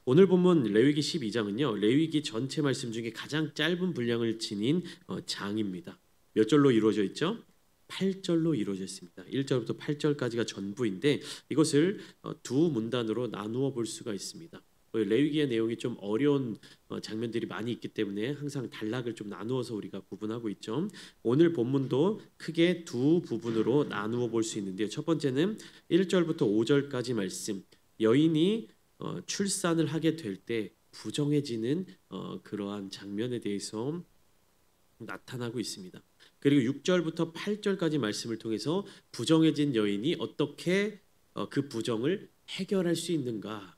오늘 본문 레위기 12장은요. 레위기 전체 말씀 중에 가장 짧은 분량을 지닌 장입니다. 몇 절로 이루어져 있죠? 8절로 이루어져 있습니다. 1절부터 8절까지가 전부인데 이것을 두 문단으로 나누어 볼 수가 있습니다. 레위기의 내용이 좀 어려운 장면들이 많이 있기 때문에 항상 단락을 좀 나누어서 우리가 구분하고 있죠. 오늘 본문도 크게 두 부분으로 나누어 볼 수 있는데요. 첫 번째는 1절부터 5절까지 말씀, 여인이 출산을 하게 될 때 부정해지는 그러한 장면에 대해서 나타나고 있습니다. 그리고 6절부터 8절까지 말씀을 통해서 부정해진 여인이 어떻게 그 부정을 해결할 수 있는가,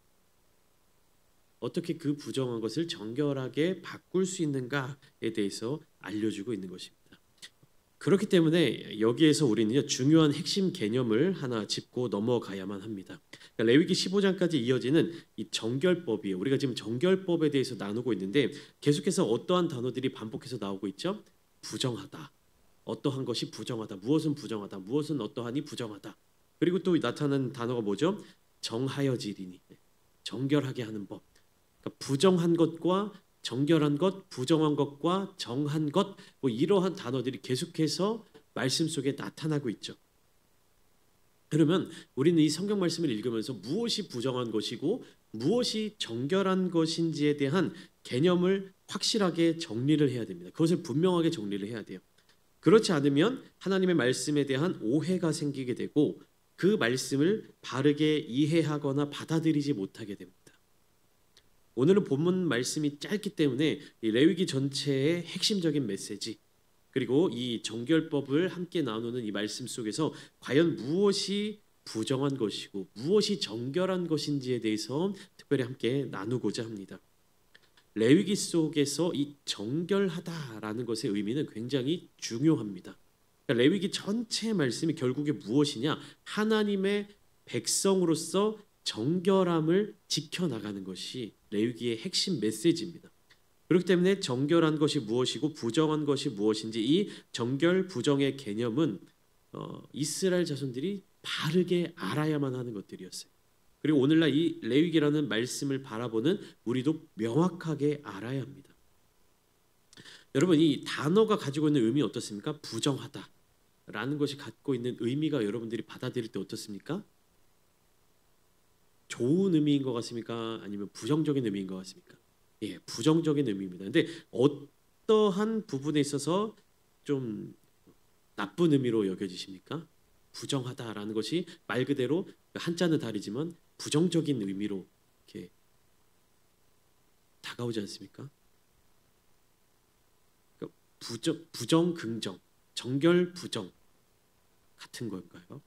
어떻게 그 부정한 것을 정결하게 바꿀 수 있는가에 대해서 알려주고 있는 것입니다. 그렇기 때문에 여기에서 우리는 중요한 핵심 개념을 하나 짚고 넘어가야만 합니다. 그러니까 레위기 15장까지 이어지는 이 정결법이에요. 우리가 지금 정결법에 대해서 나누고 있는데 계속해서 어떠한 단어들이 반복해서 나오고 있죠? 부정하다. 어떠한 것이 부정하다. 무엇은 부정하다. 무엇은 어떠하니 부정하다. 그리고 또 나타나는 단어가 뭐죠? 정하여지리니. 정결하게 하는 법. 그러니까 부정한 것과 정결한 것, 부정한 것과 정한 것, 뭐 이러한 단어들이 계속해서 말씀 속에 나타나고 있죠. 그러면 우리는 이 성경 말씀을 읽으면서 무엇이 부정한 것이고 무엇이 정결한 것인지에 대한 개념을 확실하게 정리를 해야 됩니다. 그것을 분명하게 정리를 해야 돼요. 그렇지 않으면 하나님의 말씀에 대한 오해가 생기게 되고 그 말씀을 바르게 이해하거나 받아들이지 못하게 됩니다. 오늘은 본문 말씀이 짧기 때문에 이 레위기 전체의 핵심적인 메시지, 그리고 이 정결법을 함께 나누는 이 말씀 속에서 과연 무엇이 부정한 것이고 무엇이 정결한 것인지에 대해서 특별히 함께 나누고자 합니다. 레위기 속에서 이 정결하다라는 것의 의미는 굉장히 중요합니다. 그러니까 레위기 전체 말씀이 결국에 무엇이냐? 하나님의 백성으로서 정결함을 지켜나가는 것이 레위기의 핵심 메시지입니다. 그렇기 때문에 정결한 것이 무엇이고 부정한 것이 무엇인지 이 정결 부정의 개념은 이스라엘 자손들이 바르게 알아야만 하는 것들이었어요. 그리고 오늘날 이 레위기라는 말씀을 바라보는 우리도 명확하게 알아야 합니다. 여러분, 이 단어가 가지고 있는 의미 어떻습니까? 부정하다라는 것이 갖고 있는 의미가 여러분들이 받아들일 때 어떻습니까? 좋은 의미인 것 같습니까? 아니면 부정적인 의미인 것 같습니까? 예, 부정적인 의미입니다. 근데 어떠한 부분에 있어서 좀 나쁜 의미로 여겨지십니까? 부정하다라는 것이 말 그대로 한자는 다르지만 부정적인 의미로 이렇게 다가오지 않습니까? 그러니까 부정, 긍정, 정결, 부정 같은 걸까요?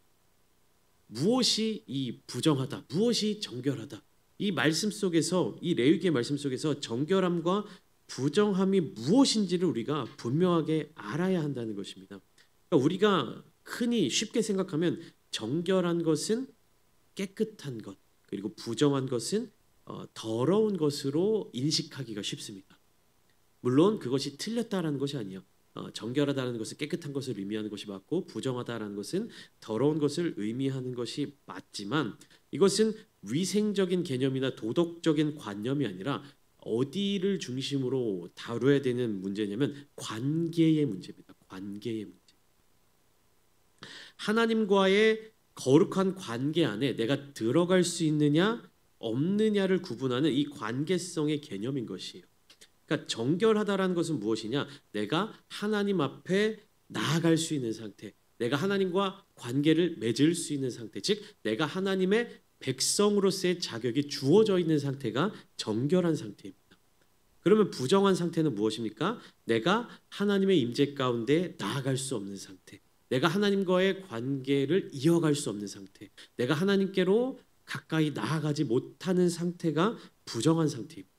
무엇이 이 부정하다, 무엇이 정결하다? 이 말씀 속에서, 이 레위기의 말씀 속에서 정결함과 부정함이 무엇인지를 우리가 분명하게 알아야 한다는 것입니다. 그러니까 우리가 흔히 쉽게 생각하면 정결한 것은 깨끗한 것, 그리고 부정한 것은 더러운 것으로 인식하기가 쉽습니다. 물론 그것이 틀렸다라는 것이 아니에요. 정결하다는 것은 깨끗한 것을 의미하는 것이 맞고 부정하다라는 것은 더러운 것을 의미하는 것이 맞지만 이것은 위생적인 개념이나 도덕적인 관념이 아니라 어디를 중심으로 다뤄야 되는 문제냐면 관계의 문제입니다. 관계의 문제. 하나님과의 거룩한 관계 안에 내가 들어갈 수 있느냐 없느냐를 구분하는 이 관계성의 개념인 것이에요. 그러니까 정결하다라는 것은 무엇이냐? 내가 하나님 앞에 나아갈 수 있는 상태, 내가 하나님과 관계를 맺을 수 있는 상태, 즉 내가 하나님의 백성으로서의 자격이 주어져 있는 상태가 정결한 상태입니다. 그러면 부정한 상태는 무엇입니까? 내가 하나님의 임재 가운데 나아갈 수 없는 상태, 내가 하나님과의 관계를 이어갈 수 없는 상태, 내가 하나님께로 가까이 나아가지 못하는 상태가 부정한 상태입니다.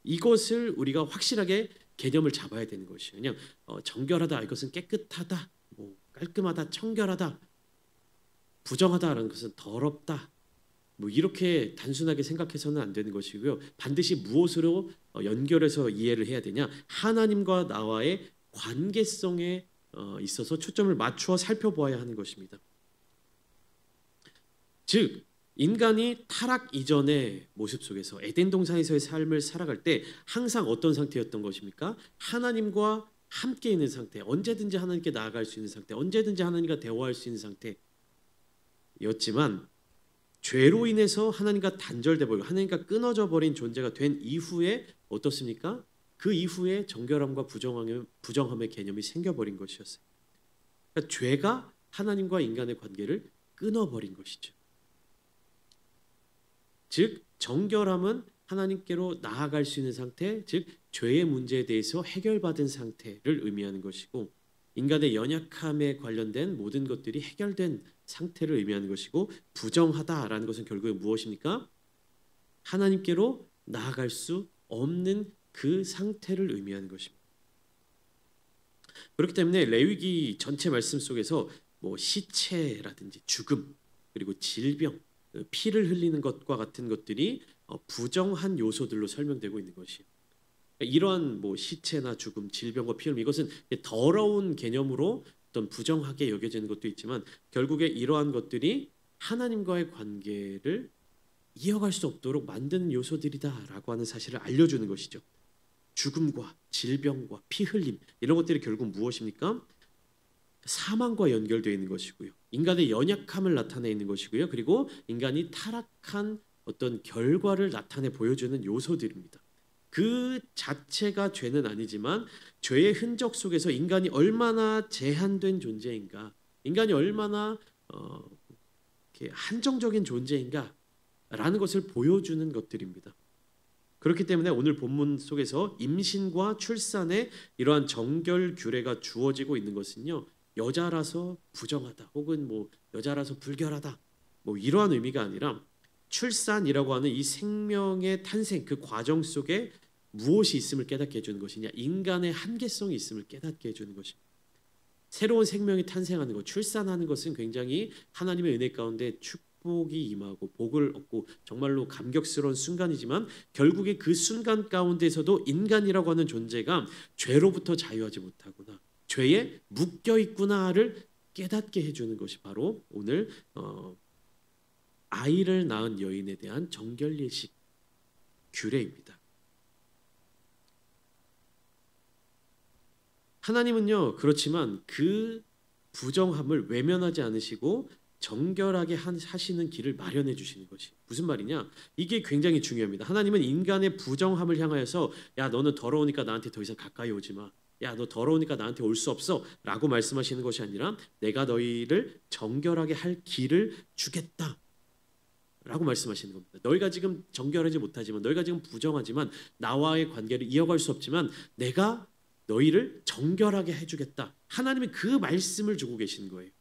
이것을 우리가 확실하게 개념을 잡아야 되는 것이에요. 그냥 정결하다, 이것은 깨끗하다, 뭐 깔끔하다, 청결하다, 부정하다라는 것은 더럽다, 뭐 이렇게 단순하게 생각해서는 안 되는 것이고요. 반드시 무엇으로 연결해서 이해를 해야 되냐? 하나님과 나와의 관계성에 있어서 초점을 맞추어 살펴보아야 하는 것입니다. 즉 인간이 타락 이전의 모습 속에서 에덴 동산에서의 삶을 살아갈 때 항상 어떤 상태였던 것입니까? 하나님과 함께 있는 상태, 언제든지 하나님께 나아갈 수 있는 상태, 언제든지 하나님과 대화할 수 있는 상태였지만 죄로 인해서 하나님과 단절돼 버리고 하나님과 끊어져 버린 존재가 된 이후에 어떻습니까? 그 이후에 정결함과 부정함의 개념이 생겨버린 것이었어요. 그러니까 죄가 하나님과 인간의 관계를 끊어버린 것이죠. 즉 정결함은 하나님께로 나아갈 수 있는 상태, 즉 죄의 문제에 대해서 해결받은 상태를 의미하는 것이고, 인간의 연약함에 관련된 모든 것들이 해결된 상태를 의미하는 것이고, 부정하다라는 것은 결국에 무엇입니까? 하나님께로 나아갈 수 없는 그 상태를 의미하는 것입니다. 그렇기 때문에 레위기 전체 말씀 속에서 뭐 시체라든지 죽음, 그리고 질병, 피를 흘리는 것과 같은 것들이 부정한 요소들로 설명되고 있는 것이에요. 이러한 뭐 시체나 죽음, 질병과 피 흘림, 이것은 더러운 개념으로 어떤 부정하게 여겨지는 것도 있지만 결국에 이러한 것들이 하나님과의 관계를 이어갈 수 없도록 만드는 요소들이다라고 하는 사실을 알려주는 것이죠. 죽음과 질병과 피 흘림, 이런 것들이 결국 무엇입니까? 사망과 연결되어 있는 것이고요. 인간의 연약함을 나타내 있는 것이고요. 그리고 인간이 타락한 어떤 결과를 나타내 보여주는 요소들입니다. 그 자체가 죄는 아니지만 죄의 흔적 속에서 인간이 얼마나 제한된 존재인가, 인간이 얼마나 한정적인 존재인가 라는 것을 보여주는 것들입니다. 그렇기 때문에 오늘 본문 속에서 임신과 출산에 이러한 정결 규례가 주어지고 있는 것은요, 여자라서 부정하다 혹은 뭐 여자라서 불결하다 뭐 이러한 의미가 아니라 출산이라고 하는 이 생명의 탄생, 그 과정 속에 무엇이 있음을 깨닫게 해주는 것이냐, 인간의 한계성이 있음을 깨닫게 해주는 것입니다. 새로운 생명이 탄생하는 것, 출산하는 것은 굉장히 하나님의 은혜 가운데 축복이 임하고 복을 얻고 정말로 감격스러운 순간이지만 결국에 그 순간 가운데서도 인간이라고 하는 존재가 죄로부터 자유하지 못하구나, 죄에 묶여 있구나를 깨닫게 해주는 것이 바로 오늘 아이를 낳은 여인에 대한 정결 예식 규례입니다. 하나님은요, 그렇지만 그 부정함을 외면하지 않으시고 정결하게 하시는 길을 마련해 주시는 것이 무슨 말이냐? 이게 굉장히 중요합니다. 하나님은 인간의 부정함을 향하여서 야, 너는 더러우니까 나한테 더 이상 가까이 오지 마. 야, 너 더러우니까 나한테 올 수 없어 라고 말씀하시는 것이 아니라 내가 너희를 정결하게 할 길을 주겠다 라고 말씀하시는 겁니다. 너희가 지금 정결하지 못하지만, 너희가 지금 부정하지만, 나와의 관계를 이어갈 수 없지만 내가 너희를 정결하게 해주겠다. 하나님이 그 말씀을 주고 계신 거예요.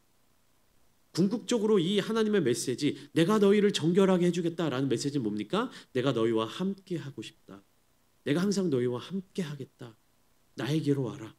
궁극적으로 이 하나님의 메시지, 내가 너희를 정결하게 해주겠다라는 메시지는 뭡니까? 내가 너희와 함께 하고 싶다. 내가 항상 너희와 함께 하겠다. 나에게로 와라.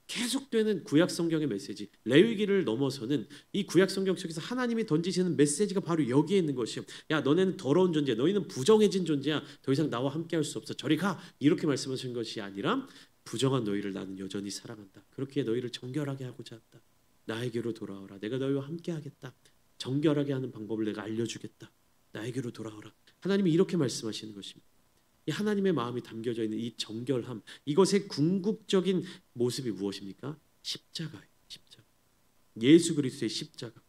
계속되는 구약 성경의 메시지, 레위기를 넘어서는 이 구약 성경 속에서 하나님이 던지시는 메시지가 바로 여기에 있는 것이요. 야, 너네는 더러운 존재야. 너희는 부정해진 존재야. 더 이상 나와 함께 할 수 없어. 저리 가. 이렇게 말씀하신 것이 아니라 부정한 너희를 나는 여전히 사랑한다. 그렇게 너희를 정결하게 하고자 한다. 나에게로 돌아오라. 내가 너희와 함께 하겠다. 정결하게 하는 방법을 내가 알려주겠다. 나에게로 돌아오라. 하나님이 이렇게 말씀하시는 것입니다. 이 하나님의 마음이 담겨져 있는 이 정결함, 이것의 궁극적인 모습이 무엇입니까? 십자가예요. 십자가. 예수 그리스도의 십자가.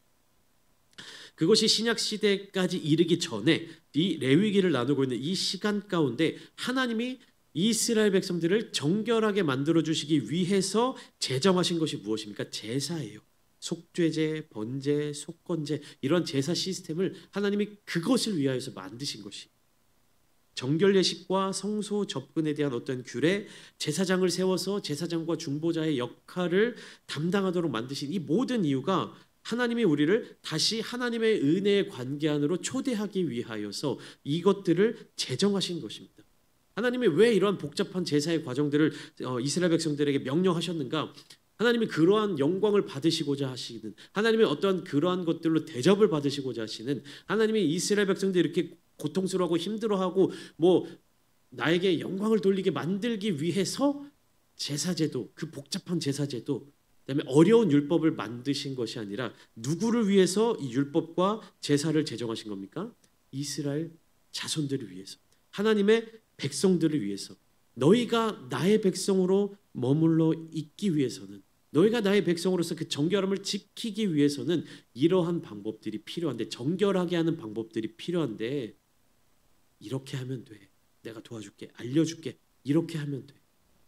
그것이 신약 시대까지 이르기 전에 이 레위기를 나누고 있는 이 시간 가운데 하나님이 이스라엘 백성들을 정결하게 만들어 주시기 위해서 제정하신 것이 무엇입니까? 제사예요. 속죄제, 번제, 속건제, 이런 제사 시스템을 하나님이 그것을 위하여서 만드신 것이, 정결 예식과 성소 접근에 대한 어떤 규례, 제사장을 세워서 제사장과 중보자의 역할을 담당하도록 만드신 이 모든 이유가 하나님이 우리를 다시 하나님의 은혜의 관계 안으로 초대하기 위하여서 이것들을 제정하신 것입니다. 하나님이 왜 이러한 복잡한 제사의 과정들을 이스라엘 백성들에게 명령하셨는가? 하나님이 그러한 영광을 받으시고자 하시는, 하나님의 어떠한 그러한 것들로 대접을 받으시고자 하시는, 하나님이 이스라엘 백성들이 이렇게 고통스러워하고 힘들어하고 뭐 나에게 영광을 돌리게 만들기 위해서 제사제도, 그 복잡한 제사제도, 그다음에 어려운 율법을 만드신 것이 아니라 누구를 위해서 이 율법과 제사를 제정하신 겁니까? 이스라엘 자손들을 위해서, 하나님의 백성들을 위해서, 너희가 나의 백성으로 머물러 있기 위해서는, 너희가 나의 백성으로서 그 정결함을 지키기 위해서는 이러한 방법들이 필요한데, 정결하게 하는 방법들이 필요한데, 이렇게 하면 돼. 내가 도와줄게. 알려줄게. 이렇게 하면 돼.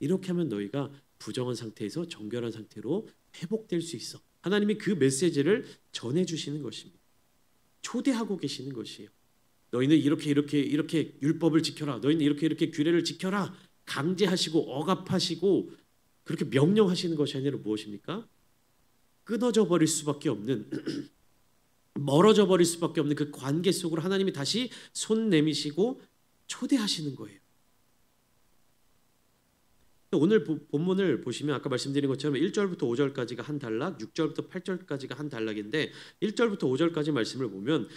이렇게 하면 너희가 부정한 상태에서 정결한 상태로 회복될 수 있어. 하나님이 그 메시지를 전해주시는 것입니다. 초대하고 계시는 것이에요. 너희는 이렇게 율법을 지켜라. 너희는 이렇게 규례를 지켜라. 강제하시고 억압하시고 그렇게 명령하시는 것이 아니라 무엇입니까? 끊어져 버릴 수밖에 없는 멀어져 버릴 수밖에 없는 그 관계 속으로 하나님이 다시 손 내미시고 초대하시는 거예요. 오늘 본문을 보시면 아까 말씀드린 것처럼 1절부터 5절까지가 한 단락, 6절부터 8절까지가 한 단락인데 1절부터 5절까지 말씀을 보면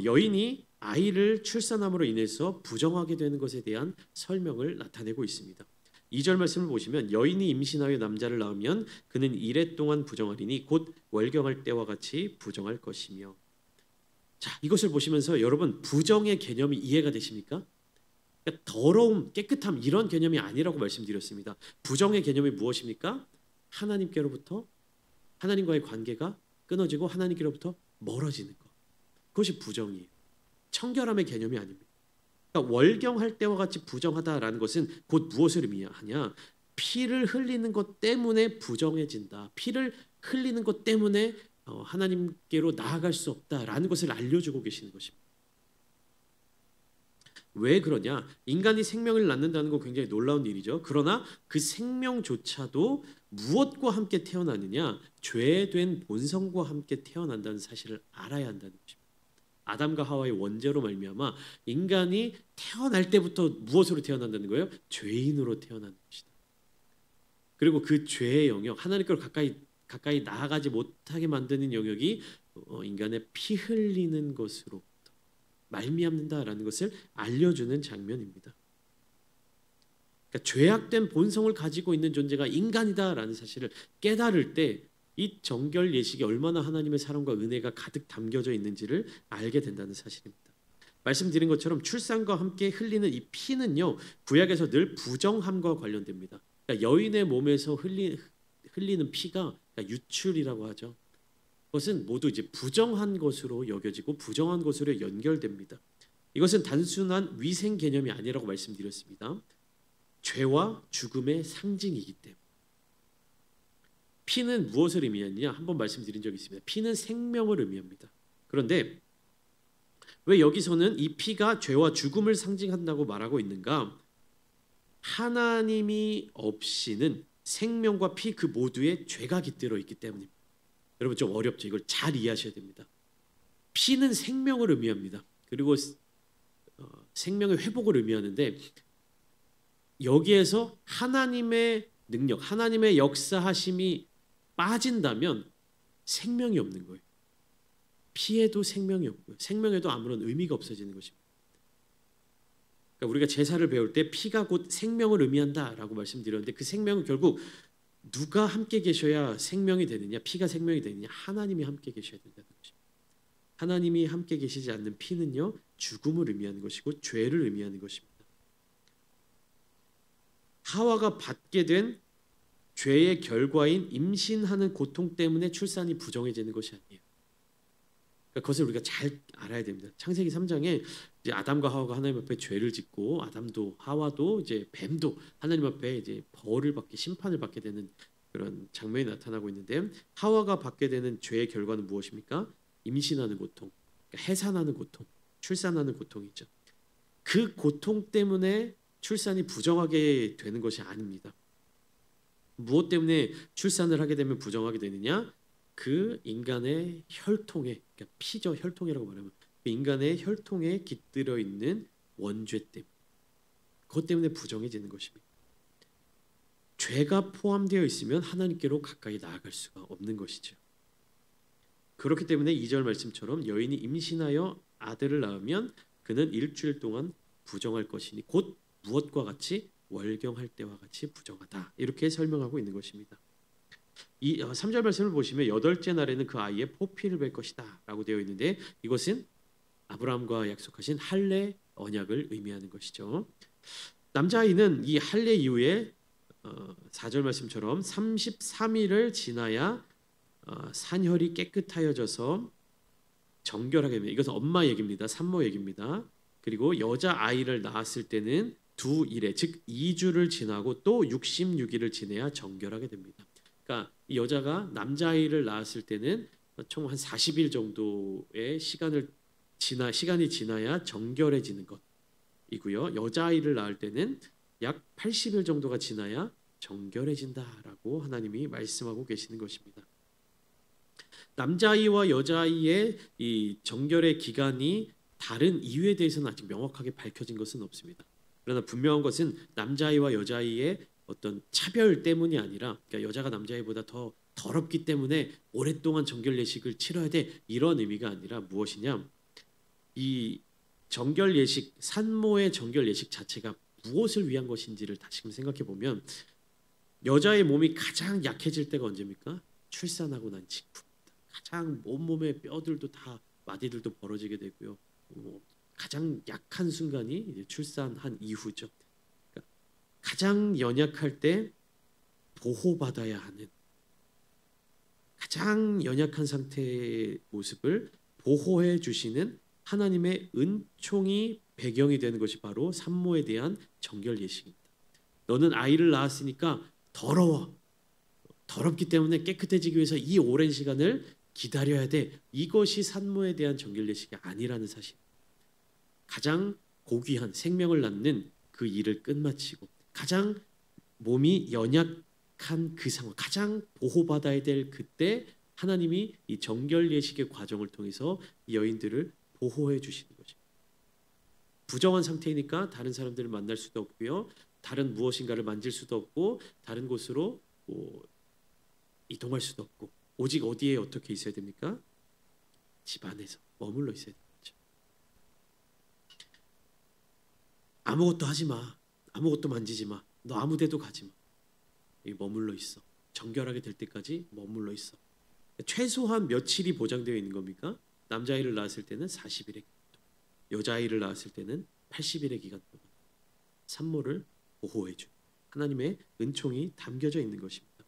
여인이 아이를 출산함으로 인해서 부정하게 되는 것에 대한 설명을 나타내고 있습니다. 2절 말씀을 보시면 여인이 임신하여 남자를 낳으면 그는 이레 동안 부정하리니 곧 월경할 때와 같이 부정할 것이며. 자, 이것을 보시면서 여러분 부정의 개념이 이해가 되십니까? 더러움, 깨끗함 이런 개념이 아니라고 말씀드렸습니다. 부정의 개념이 무엇입니까? 하나님께로부터 하나님과의 관계가 끊어지고 하나님께로부터 멀어지는 것. 그것이 부정이에요. 청결함의 개념이 아닙니다. 그러니까 월경할 때와 같이 부정하다라는 것은 곧 무엇을 의미하냐? 피를 흘리는 것 때문에 부정해진다. 피를 흘리는 것 때문에 하나님께로 나아갈 수 없다라는 것을 알려주고 계시는 것입니다. 왜 그러냐? 인간이 생명을 낳는다는 거 굉장히 놀라운 일이죠. 그러나 그 생명조차도 무엇과 함께 태어나느냐? 죄된 본성과 함께 태어난다는 사실을 알아야 한다는 것입니다. 아담과 하와의 원죄로 말미암아 인간이 태어날 때부터 무엇으로 태어난다는 거예요? 죄인으로 태어나는 것이다. 그리고 그 죄의 영역, 하나님께로 가까이 나아가지 못하게 만드는 영역이 인간의 피 흘리는 것으로 말미암는다라는 것을 알려주는 장면입니다. 그러니까 죄악된 본성을 가지고 있는 존재가 인간이다라는 사실을 깨달을 때 이 정결 예식이 얼마나 하나님의 사랑과 은혜가 가득 담겨져 있는지를 알게 된다는 사실입니다. 말씀드린 것처럼 출산과 함께 흘리는 이 피는요, 구약에서 늘 부정함과 관련됩니다. 그러니까 여인의 몸에서 흘리는 피가 그러니까 유출이라고 하죠. 그것은 모두 이제 부정한 것으로 여겨지고 부정한 것으로 연결됩니다. 이것은 단순한 위생 개념이 아니라고 말씀드렸습니다. 죄와 죽음의 상징이기 때문에. 피는 무엇을 의미하느냐? 한번 말씀드린 적이 있습니다. 피는 생명을 의미합니다. 그런데 왜 여기서는 이 피가 죄와 죽음을 상징한다고 말하고 있는가? 하나님이 없이는 생명과 피 그 모두에 죄가 깃들어 있기 때문입니다. 여러분 좀 어렵죠? 이걸 잘 이해하셔야 됩니다. 피는 생명을 의미합니다. 그리고 생명의 회복을 의미하는데 여기에서 하나님의 능력, 하나님의 역사하심이 빠진다면 생명이 없는 거예요. 피에도 생명이 없고요. 생명에도 아무런 의미가 없어지는 것입니다. 그러니까 우리가 제사를 배울 때 피가 곧 생명을 의미한다라고 말씀드렸는데 그 생명은 결국 누가 함께 계셔야 생명이 되느냐? 피가 생명이 되느냐? 하나님이 함께 계셔야 된다는 것입니다. 하나님이 함께 계시지 않는 피는요, 죽음을 의미하는 것이고 죄를 의미하는 것입니다. 하와가 받게 된 죄의 결과인 임신하는 고통 때문에 출산이 부정해지는 것이 아니에요. 그러니까 그것을 우리가 잘 알아야 됩니다. 창세기 3장에 이제 아담과 하와가 하나님 앞에 죄를 짓고 아담도 하와도 이제 뱀도 하나님 앞에 이제 벌을 받게 심판을 받게 되는 그런 장면이 나타나고 있는데 하와가 받게 되는 죄의 결과는 무엇입니까? 임신하는 고통, 그러니까 해산하는 고통, 출산하는 고통이죠. 그 고통 때문에 출산이 부정하게 되는 것이 아닙니다. 무엇 때문에 출산을 하게 되면 부정하게 되느냐? 그 인간의 혈통에, 그러니까 피죠, 혈통이라고 말하면 그 인간의 혈통에 깃들어 있는 원죄 때문에, 그것 때문에 부정해지는 것입니다. 죄가 포함되어 있으면 하나님께로 가까이 나아갈 수가 없는 것이죠. 그렇기 때문에 2절 말씀처럼 여인이 임신하여 아들을 낳으면 그는 일주일 동안 부정할 것이니 곧 무엇과 같이 월경할 때와 같이 부정하다. 이렇게 설명하고 있는 것입니다. 이 3절 말씀을 보시면 여덟째 날에는 그 아이의 포피를 뵐 것이다라고 되어 있는데 이것은 아브라함과 약속하신 할례 언약을 의미하는 것이죠. 남자아이는 이 할례 이후에 4절 말씀처럼 33일을 지나야 산혈이 깨끗하여져서 정결하게 됩니다. 이것은 엄마 얘기입니다. 산모 얘기입니다. 그리고 여자아이를 낳았을 때는 두 일에 즉 2주를 지나고 또 66일을 지내야 정결하게 됩니다. 그러니까 이 여자가 남자아이를 낳았을 때는 총 한 40일 정도의 시간이 지나야 정결해지는 것이고요. 여자아이를 낳을 때는 약 80일 정도가 지나야 정결해진다라고 하나님이 말씀하고 계시는 것입니다. 남자아이와 여자아이의 이 정결의 기간이 다른 이유에 대해서는 아직 명확하게 밝혀진 것은 없습니다. 그러나 분명한 것은 남자아이와 여자아이의 어떤 차별 때문이 아니라 그러니까 여자가 남자아이보다 더 더럽기 때문에 오랫동안 정결 예식을 치러야 돼 이런 의미가 아니라 무엇이냐 이 정결 예식 산모의 정결 예식 자체가 무엇을 위한 것인지를 다시금 생각해 보면 여자의 몸이 가장 약해질 때가 언제입니까? 출산하고 난 직후입니다. 가장 온몸의 뼈들도 다 마디들도 벌어지게 되고요. 가장 약한 순간이 이제 출산한 이후죠. 그러니까 가장 연약할 때 보호받아야 하는 가장 연약한 상태의 모습을 보호해 주시는 하나님의 은총이 배경이 되는 것이 바로 산모에 대한 정결 예식입니다. 너는 아이를 낳았으니까 더럽기 때문에 깨끗해지기 위해서 이 오랜 시간을 기다려야 돼. 이것이 산모에 대한 정결 예식이 아니라는 사실. 가장 고귀한 생명을 낳는 그 일을 끝마치고 가장 몸이 연약한 그 상황, 가장 보호받아야 될 그때 하나님이 이 정결 예식의 과정을 통해서 이 여인들을 보호해 주시는 것입니다. 부정한 상태이니까 다른 사람들을 만날 수도 없고요. 다른 무엇인가를 만질 수도 없고 다른 곳으로 이동할 수도 없고 오직 어디에 어떻게 있어야 됩니까? 집 안에서 머물러 있어야 되죠. 아무것도 하지 마. 아무것도 만지지 마. 너 아무 데도 가지 마. 여기 머물러 있어. 정결하게 될 때까지 머물러 있어. 최소한 며칠이 보장되어 있는 겁니까? 남자아이를 낳았을 때는 40일의 기간 동안, 여자아이를 낳았을 때는 80일의 기간 동안 산모를 보호해 준 하나님의 은총이 담겨져 있는 것입니다.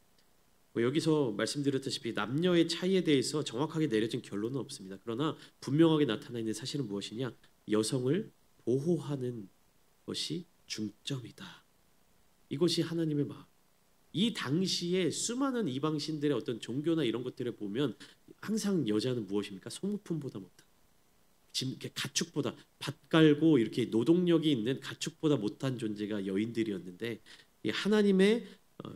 여기서 말씀드렸다시피 남녀의 차이에 대해서 정확하게 내려진 결론은 없습니다. 그러나 분명하게 나타나 있는 사실은 무엇이냐? 여성을 보호하는 것이 중점이다. 이것이 하나님의 마음. 이 당시에 수많은 이방신들의 어떤 종교나 이런 것들을 보면 항상 여자는 무엇입니까? 소모품보다 못한 가축보다 밭 갈고 이렇게 노동력이 있는 가축보다 못한 존재가 여인들이었는데 이 하나님의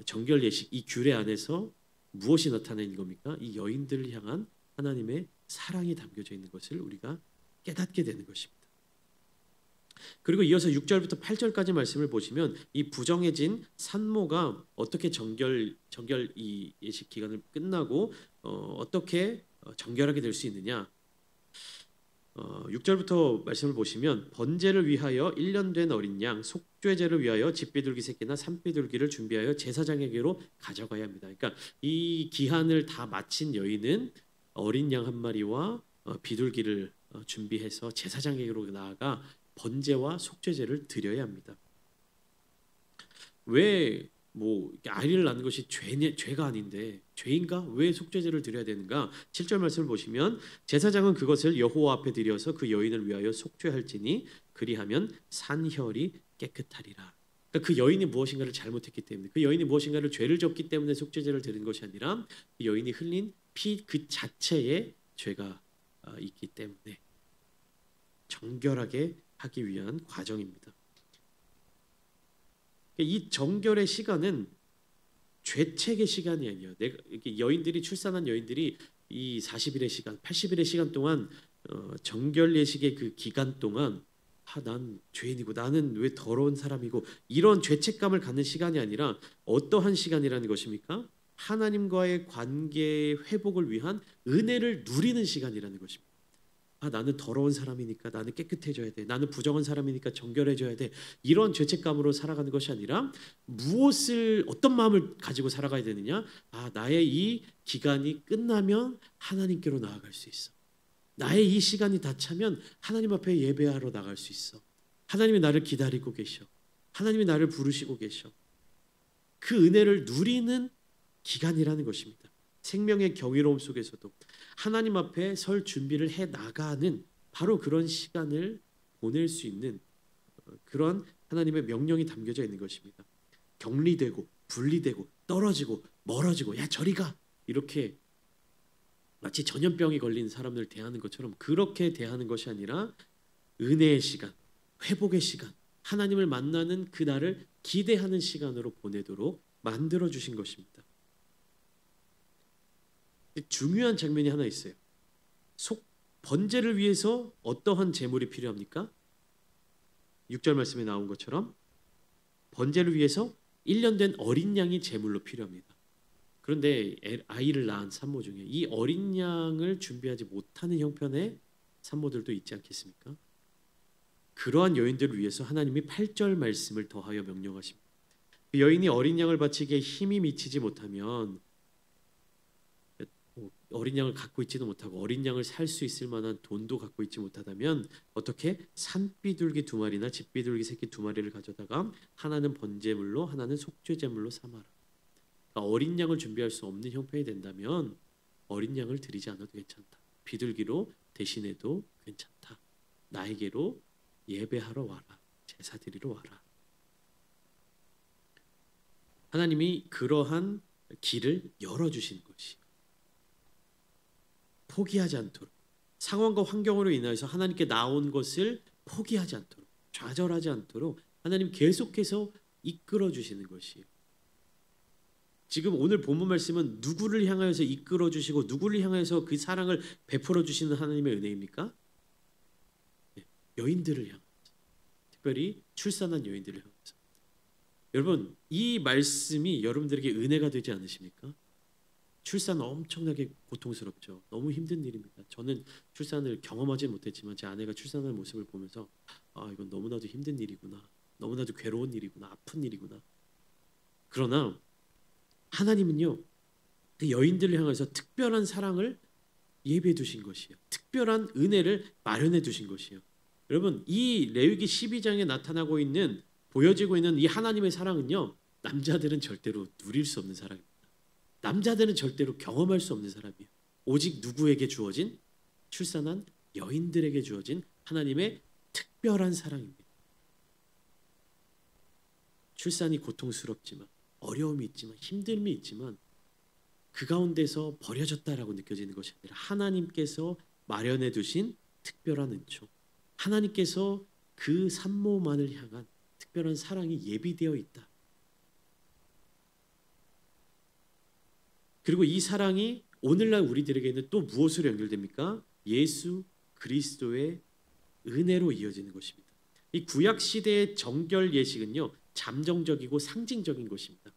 정결 예식 이 규례 안에서 무엇이 나타내는 겁니까? 이 여인들을 향한 하나님의 사랑이 담겨져 있는 것을 우리가 깨닫게 되는 것입니다. 그리고 이어서 6절부터 8절까지 말씀을 보시면 이 부정해진 산모가 어떻게 정결 이 예식 기간을 끝나고 어떻게 정결하게 될 수 있느냐. 6절부터 말씀을 보시면 번제를 위하여 1년 된 어린 양, 속죄제를 위하여 집비둘기 새끼나 산비둘기를 준비하여 제사장에게로 가져가야 합니다. 그러니까 이 기한을 다 마친 여인은 어린 양 한 마리와 비둘기를 준비해서 제사장에게로 나아가 번제와 속죄제를 드려야 합니다. 왜 아이를 낳는 것이 죄가 아닌데 죄인가? 왜 속죄제를 드려야 되는가? 7절 말씀을 보시면 제사장은 그것을 여호와 앞에 드려서 그 여인을 위하여 속죄할지니 그리하면 산혈이 깨끗하리라. 그러니까 그 여인이 무엇인가를 잘못했기 때문에 그 여인이 무엇인가를 죄를 졌기 때문에 속죄제를 드리는 것이 아니라 그 여인이 흘린 피 그 자체에 죄가 있기 때문에 정결하게 하기 위한 과정입니다. 이 정결의 시간은 죄책의 시간이 아니에요. 이렇게 여인들이 출산한 여인들이 이 40일의 시간, 80일의 시간 동안 정결 예식의 그 기간 동안 난 죄인이고 나는 왜 더러운 사람이고 이런 죄책감을 갖는 시간이 아니라 어떠한 시간이라는 것입니까? 하나님과의 관계 회복을 위한 은혜를 누리는 시간이라는 것입니다. 나는 더러운 사람이니까 나는 깨끗해져야 돼. 나는 부정한 사람이니까 정결해져야 돼. 이런 죄책감으로 살아가는 것이 아니라 어떤 마음을 가지고 살아가야 되느냐? 나의 이 기간이 끝나면 하나님께로 나아갈 수 있어. 나의 이 시간이 다 차면 하나님 앞에 예배하러 나갈 수 있어. 하나님이 나를 기다리고 계셔. 하나님이 나를 부르시고 계셔. 그 은혜를 누리는 기간이라는 것입니다. 생명의 경이로움 속에서도 하나님 앞에 설 준비를 해 나가는 바로 그런 시간을 보낼 수 있는 그런 하나님의 명령이 담겨져 있는 것입니다. 격리되고 분리되고 떨어지고 멀어지고 야 저리 가 이렇게 마치 전염병이 걸린 사람들 대하는 것처럼 그렇게 대하는 것이 아니라 은혜의 시간, 회복의 시간, 하나님을 만나는 그날을 기대하는 시간으로 보내도록 만들어 주신 것입니다. 중요한 장면이 하나 있어요. 번제를 위해서 어떠한 제물이 필요합니까? 6절 말씀에 나온 것처럼 번제를 위해서 1년 된 어린 양이 제물로 필요합니다. 그런데 아이를 낳은 산모 중에 이 어린 양을 준비하지 못하는 형편의 산모들도 있지 않겠습니까? 그러한 여인들을 위해서 하나님이 8절 말씀을 더하여 명령하십니다. 그 여인이 어린 양을 바치기에 힘이 미치지 못하면 어린 양을 갖고 있지도 못하고 어린 양을 살 수 있을 만한 돈도 갖고 있지 못하다면 어떻게 산비둘기 2마리나 집비둘기 새끼 2마리를 가져다가 하나는 번제물로 하나는 속죄제물로 삼아라. 그러니까 어린 양을 준비할 수 없는 형편이 된다면 어린 양을 드리지 않아도 괜찮다. 비둘기로 대신해도 괜찮다. 나에게로 예배하러 와라. 제사 드리러 와라. 하나님이 그러한 길을 열어주신 것이 포기하지 않도록 상황과 환경으로 인하여서 하나님께 나온 것을 포기하지 않도록 좌절하지 않도록 하나님 계속해서 이끌어 주시는 것이에요. 지금 오늘 본문 말씀은 누구를 향하여서 이끌어 주시고 누구를 향하여서 그 사랑을 베풀어 주시는 하나님의 은혜입니까? 여인들을 향해서, 특별히 출산한 여인들을 향해서. 여러분, 이 말씀이 여러분들에게 은혜가 되지 않으십니까? 출산 엄청나게 고통스럽죠. 너무 힘든 일입니다. 저는 출산을 경험하지 못했지만 제 아내가 출산하는 모습을 보면서 이건 너무나도 힘든 일이구나. 너무나도 괴로운 일이구나. 아픈 일이구나. 그러나 하나님은요. 그 여인들을 향해서 특별한 사랑을 예비해 두신 것이에요. 특별한 은혜를 마련해 두신 것이에요. 여러분, 이 레위기 12장에 나타나고 있는 보여지고 있는 이 하나님의 사랑은요. 남자들은 절대로 누릴 수 없는 사랑입니다. 남자들은 절대로 경험할 수 없는 사람이에요. 오직 누구에게 주어진? 출산한 여인들에게 주어진 하나님의 특별한 사랑입니다. 출산이 고통스럽지만 어려움이 있지만 힘듦이 있지만 그 가운데서 버려졌다라고 느껴지는 것이 아니라 하나님께서 마련해 두신 특별한 은총, 하나님께서 그 산모만을 향한 특별한 사랑이 예비되어 있다. 그리고 이 사랑이 오늘날 우리들에게는 또 무엇으로 연결됩니까? 예수 그리스도의 은혜로 이어지는 것입니다. 이 구약 시대의 정결 예식은요, 잠정적이고 상징적인 것입니다.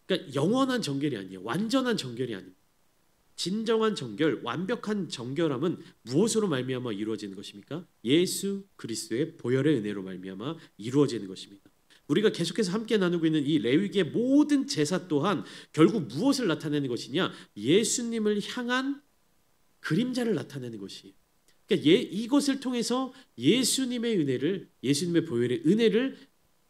그러니까 영원한 정결이 아니에요. 완전한 정결이 아닙니다. 진정한 정결, 완벽한 정결함은 무엇으로 말미암아 이루어지는 것입니까? 예수 그리스도의 보혈의 은혜로 말미암아 이루어지는 것입니다. 우리가 계속해서 함께 나누고 있는 이 레위기의 모든 제사 또한 결국 무엇을 나타내는 것이냐? 예수님을 향한 그림자를 나타내는 것이에요. 그러니까 이것을 통해서 예수님의 은혜를, 예수님의 보혈의 은혜를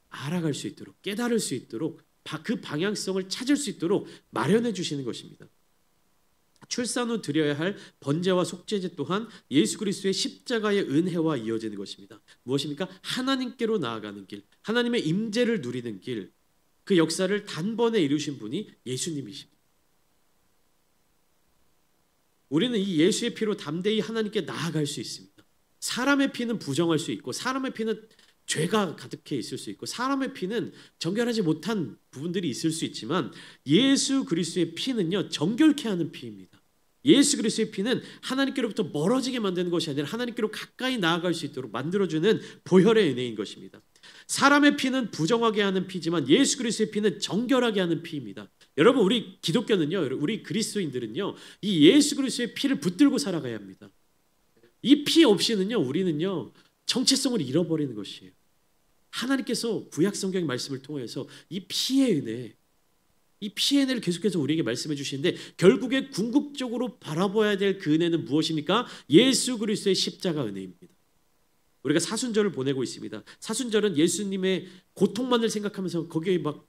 알아갈 수 있도록, 깨달을 수 있도록, 그 방향성을 찾을 수 있도록 마련해 주시는 것입니다. 출산 후 드려야 할 번제와 속죄제 또한 예수 그리스도의 십자가의 은혜와 이어지는 것입니다. 무엇입니까? 하나님께로 나아가는 길, 하나님의 임재를 누리는 길, 그 역사를 단번에 이루신 분이 예수님이십니다. 우리는 이 예수의 피로 담대히 하나님께 나아갈 수 있습니다. 사람의 피는 부정할 수 있고 사람의 피는 죄가 가득해 있을 수 있고 사람의 피는 정결하지 못한 부분들이 있을 수 있지만 예수 그리스도의 피는요, 정결케 하는 피입니다. 예수 그리스도의 피는 하나님께로부터 멀어지게 만드는 것이 아니라 하나님께로 가까이 나아갈 수 있도록 만들어주는 보혈의 은혜인 것입니다. 사람의 피는 부정하게 하는 피지만 예수 그리스도의 피는 정결하게 하는 피입니다. 여러분, 우리 기독교는요, 우리 그리스도인들은요, 이 예수 그리스도의 피를 붙들고 살아가야 합니다. 이 피 없이는요, 우리는요 정체성을 잃어버리는 것이에요. 하나님께서 구약 성경의 말씀을 통해서 이 피의 은혜, 이 피의 은혜를 계속해서 우리에게 말씀해 주시는데, 결국에 궁극적으로 바라봐야 될 그 은혜는 무엇입니까? 예수 그리스도의 십자가 은혜입니다. 우리가 사순절을 보내고 있습니다. 사순절은 예수님의 고통만을 생각하면서 거기에 막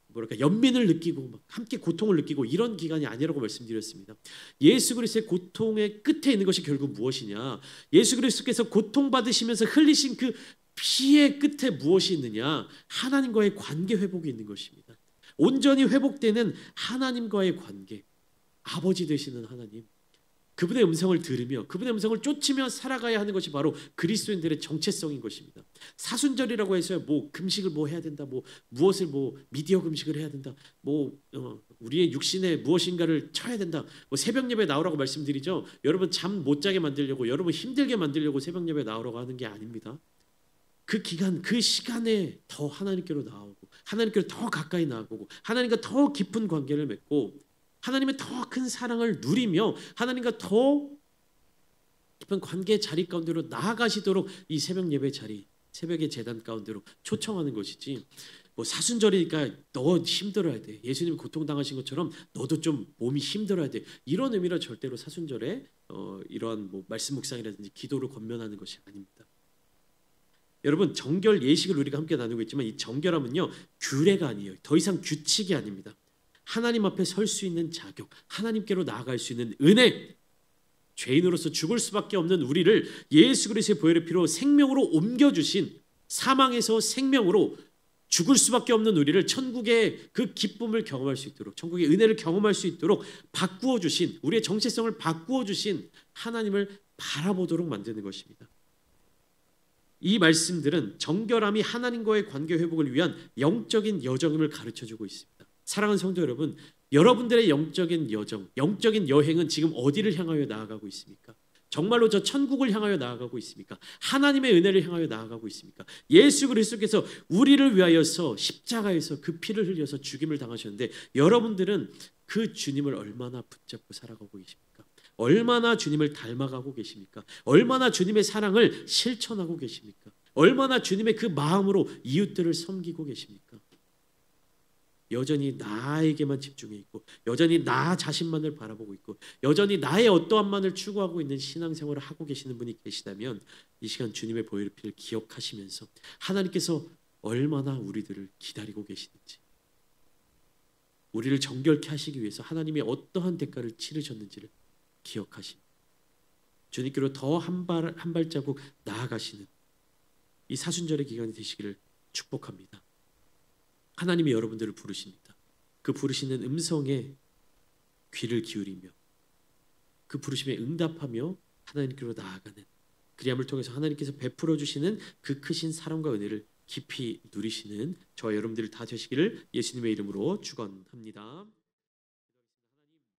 뭐랄까 연민을 느끼고 막 함께 고통을 느끼고 이런 기간이 아니라고 말씀드렸습니다. 예수 그리스도의 고통의 끝에 있는 것이 결국 무엇이냐? 예수 그리스도께서 고통받으시면서 흘리신 그 피의 끝에 무엇이 있느냐? 하나님과의 관계 회복이 있는 것입니다. 온전히 회복되는 하나님과의 관계, 아버지 되시는 하나님, 그분의 음성을 들으며 그분의 음성을 쫓으며 살아가야 하는 것이 바로 그리스도인들의 정체성인 것입니다. 사순절이라고 해서 뭐 금식을 뭐 해야 된다, 뭐 무엇을 뭐 미디어 금식을 해야 된다, 뭐 우리의 육신에 무엇인가를 쳐야 된다, 뭐 새벽 예배 나오라고 말씀드리죠. 여러분 잠 못 자게 만들려고, 여러분 힘들게 만들려고 새벽 예배 나오라고 하는 게 아닙니다. 그 기간, 그 시간에 더 하나님께로 나오고 하나님께로 더 가까이 나아가고 하나님과 더 깊은 관계를 맺고 하나님의 더 큰 사랑을 누리며 하나님과 더 깊은 관계의 자리 가운데로 나아가시도록 이 새벽 예배 자리, 새벽의 제단 가운데로 초청하는 것이지, 뭐 사순절이니까 너 힘들어야 돼, 예수님이 고통당하신 것처럼 너도 좀 몸이 힘들어야 돼, 이런 의미로 절대로 사순절에 이러한 뭐 말씀 묵상이라든지 기도를 권면하는 것이 아닙니다. 여러분, 정결 예식을 우리가 함께 나누고 있지만 이 정결함은요 규례가 아니에요. 더 이상 규칙이 아닙니다. 하나님 앞에 설 수 있는 자격, 하나님께로 나아갈 수 있는 은혜, 죄인으로서 죽을 수밖에 없는 우리를 예수 그리스도의 보혈의 피로 생명으로 옮겨주신, 사망에서 생명으로 죽을 수밖에 없는 우리를 천국의 그 기쁨을 경험할 수 있도록, 천국의 은혜를 경험할 수 있도록 바꾸어 주신, 우리의 정체성을 바꾸어 주신 하나님을 바라보도록 만드는 것입니다. 이 말씀들은 정결함이 하나님과의 관계 회복을 위한 영적인 여정임을 가르쳐주고 있습니다. 사랑하는 성도 여러분, 여러분들의 영적인 여정, 영적인 여행은 지금 어디를 향하여 나아가고 있습니까? 정말로 저 천국을 향하여 나아가고 있습니까? 하나님의 은혜를 향하여 나아가고 있습니까? 예수 그리스도께서 우리를 위하여서 십자가에서 그 피를 흘려서 죽임을 당하셨는데, 여러분들은 그 주님을 얼마나 붙잡고 살아가고 계십니까? 얼마나 주님을 닮아가고 계십니까? 얼마나 주님의 사랑을 실천하고 계십니까? 얼마나 주님의 그 마음으로 이웃들을 섬기고 계십니까? 여전히 나에게만 집중해 있고, 여전히 나 자신만을 바라보고 있고, 여전히 나의 어떠함만을 추구하고 있는 신앙생활을 하고 계시는 분이 계시다면, 이 시간 주님의 보혈의 피를 기억하시면서 하나님께서 얼마나 우리들을 기다리고 계시는지, 우리를 정결케 하시기 위해서 하나님이 어떠한 대가를 치르셨는지를 기억하시며 주님께로 더 한 발자국 나아가시는 이 사순절의 기간이 되시기를 축복합니다. 하나님이 여러분들을 부르십니다. 그 부르시는 음성에 귀를 기울이며 그 부르심에 응답하며 하나님께로 나아가는, 그리함을 통해서 하나님께서 베풀어 주시는 그 크신 사랑과 은혜를 깊이 누리시는 저와 여러분들 다 되시기를 예수님의 이름으로 축원합니다.